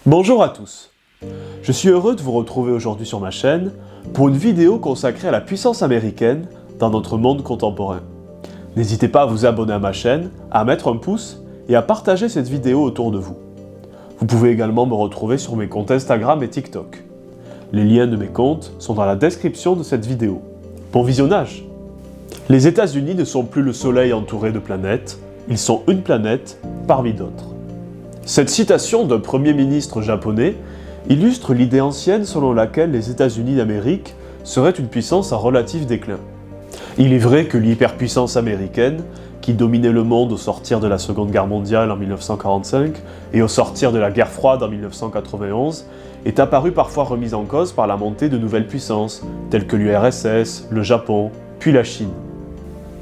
Bonjour à tous, je suis heureux de vous retrouver aujourd'hui sur ma chaîne pour une vidéo consacrée à la puissance américaine dans notre monde contemporain. N'hésitez pas à vous abonner à ma chaîne, à mettre un pouce et à partager cette vidéo autour de vous. Vous pouvez également me retrouver sur mes comptes Instagram et TikTok. Les liens de mes comptes sont dans la description de cette vidéo. Bon visionnage! Les États-Unis ne sont plus le Soleil entouré de planètes, ils sont une planète parmi d'autres. Cette citation d'un premier ministre japonais illustre l'idée ancienne selon laquelle les États-Unis d'Amérique seraient une puissance en relatif déclin. Il est vrai que l'hyperpuissance américaine, qui dominait le monde au sortir de la Seconde Guerre mondiale en 1945 et au sortir de la guerre froide en 1991, est apparue parfois remise en cause par la montée de nouvelles puissances, telles que l'URSS, le Japon, puis la Chine.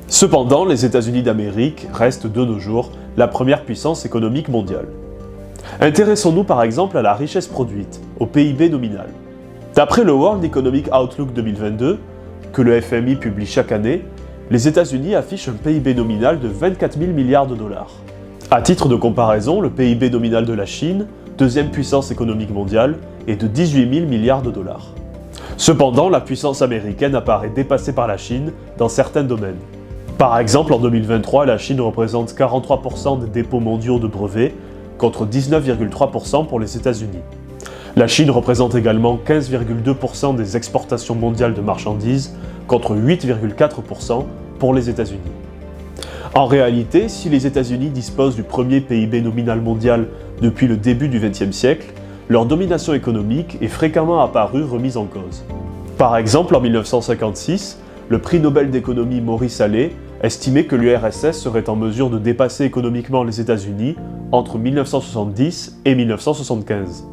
Cependant, les États-Unis d'Amérique restent de nos jours la première puissance économique mondiale. Intéressons-nous par exemple à la richesse produite, au PIB nominal. D'après le World Economic Outlook 2022, que le FMI publie chaque année, les États-Unis affichent un PIB nominal de 24 000 milliards de dollars. À titre de comparaison, le PIB nominal de la Chine, deuxième puissance économique mondiale, est de 18 000 milliards de dollars. Cependant, la puissance américaine apparaît dépassée par la Chine dans certains domaines. Par exemple, en 2023, la Chine représente 43% des dépôts mondiaux de brevets, contre 19,3% pour les États-Unis. La Chine représente également 15,2% des exportations mondiales de marchandises, contre 8,4% pour les États-Unis. En réalité, si les États-Unis disposent du premier PIB nominal mondial depuis le début du XXe siècle, leur domination économique est fréquemment apparue remise en cause. Par exemple, en 1956, le prix Nobel d'économie Maurice Allais estimait que l'URSS serait en mesure de dépasser économiquement les États-Unis entre 1970 et 1975.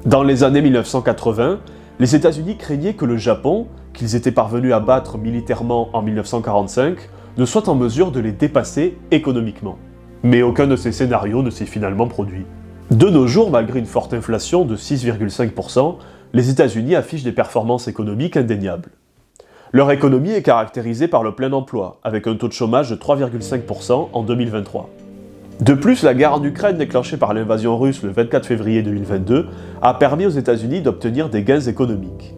Dans les années 1980, les États-Unis craignaient que le Japon, qu'ils étaient parvenus à battre militairement en 1945, ne soit en mesure de les dépasser économiquement. Mais aucun de ces scénarios ne s'est finalement produit. De nos jours, malgré une forte inflation de 6,5%, les États-Unis affichent des performances économiques indéniables. Leur économie est caractérisée par le plein emploi, avec un taux de chômage de 3,5% en 2023. De plus, la guerre en Ukraine déclenchée par l'invasion russe le 24 février 2022 a permis aux États-Unis d'obtenir des gains économiques.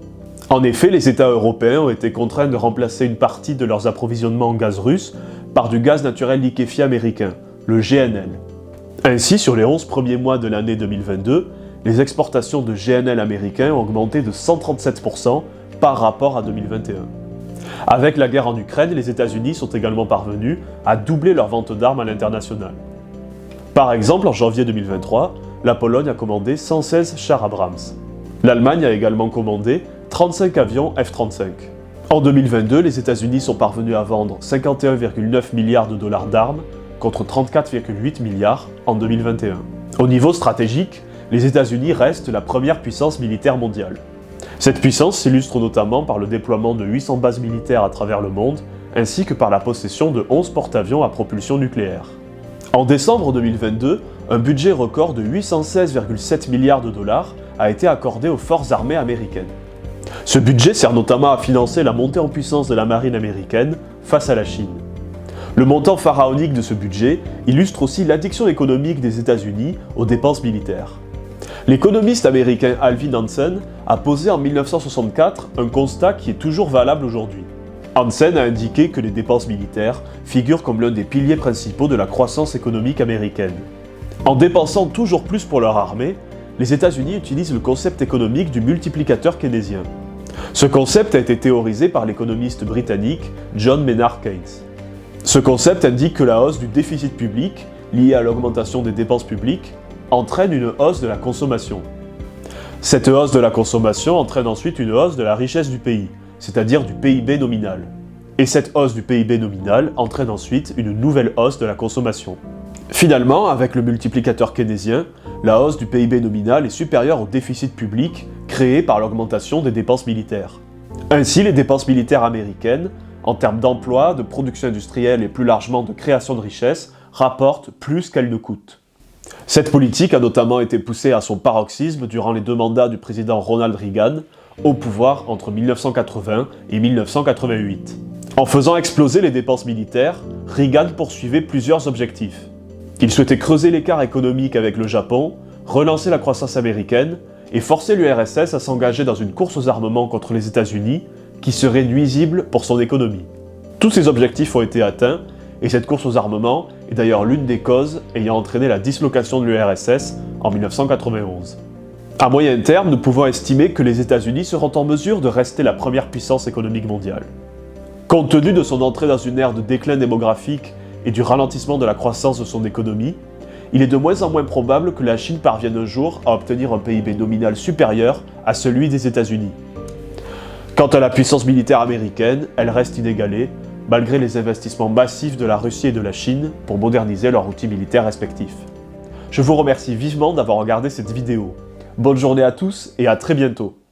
En effet, les États européens ont été contraints de remplacer une partie de leurs approvisionnements en gaz russe par du gaz naturel liquéfié américain, le GNL. Ainsi, sur les 11 premiers mois de l'année 2022, les exportations de GNL américains ont augmenté de 137% par rapport à 2021. Avec la guerre en Ukraine, les États-Unis sont également parvenus à doubler leurs ventes d'armes à l'international. Par exemple, en janvier 2023, la Pologne a commandé 116 chars Abrams. L'Allemagne a également commandé 35 avions F-35. En 2022, les États-Unis sont parvenus à vendre 51,9 milliards de dollars d'armes contre 34,8 milliards en 2021. Au niveau stratégique, les États-Unis restent la première puissance militaire mondiale. Cette puissance s'illustre notamment par le déploiement de 800 bases militaires à travers le monde, ainsi que par la possession de 11 porte-avions à propulsion nucléaire. En décembre 2022, un budget record de 816,7 milliards de dollars a été accordé aux forces armées américaines. Ce budget sert notamment à financer la montée en puissance de la marine américaine face à la Chine. Le montant pharaonique de ce budget illustre aussi l'addiction économique des États-Unis aux dépenses militaires. L'économiste américain Alvin Hansen a posé en 1964 un constat qui est toujours valable aujourd'hui. Hansen a indiqué que les dépenses militaires figurent comme l'un des piliers principaux de la croissance économique américaine. En dépensant toujours plus pour leur armée, les États-Unis utilisent le concept économique du multiplicateur keynésien. Ce concept a été théorisé par l'économiste britannique John Maynard Keynes. Ce concept indique que la hausse du déficit public, liée à l'augmentation des dépenses publiques, entraîne une hausse de la consommation. Cette hausse de la consommation entraîne ensuite une hausse de la richesse du pays, c'est-à-dire du PIB nominal. Et cette hausse du PIB nominal entraîne ensuite une nouvelle hausse de la consommation. Finalement, avec le multiplicateur keynésien, la hausse du PIB nominal est supérieure au déficit public créé par l'augmentation des dépenses militaires. Ainsi, les dépenses militaires américaines, en termes d'emploi, de production industrielle et plus largement de création de richesses, rapportent plus qu'elles ne coûtent. Cette politique a notamment été poussée à son paroxysme durant les 2 mandats du président Ronald Reagan, au pouvoir entre 1980 et 1988. En faisant exploser les dépenses militaires, Reagan poursuivait plusieurs objectifs. Il souhaitait creuser l'écart économique avec le Japon, relancer la croissance américaine et forcer l'URSS à s'engager dans une course aux armements contre les États-Unis qui serait nuisible pour son économie. Tous ces objectifs ont été atteints et cette course aux armements est d'ailleurs l'une des causes ayant entraîné la dislocation de l'URSS en 1991. À moyen terme, nous pouvons estimer que les États-Unis seront en mesure de rester la première puissance économique mondiale. Compte tenu de son entrée dans une ère de déclin démographique et du ralentissement de la croissance de son économie, il est de moins en moins probable que la Chine parvienne un jour à obtenir un PIB nominal supérieur à celui des États-Unis. Quant à la puissance militaire américaine, elle reste inégalée, malgré les investissements massifs de la Russie et de la Chine pour moderniser leurs outils militaires respectifs. Je vous remercie vivement d'avoir regardé cette vidéo. Bonne journée à tous et à très bientôt.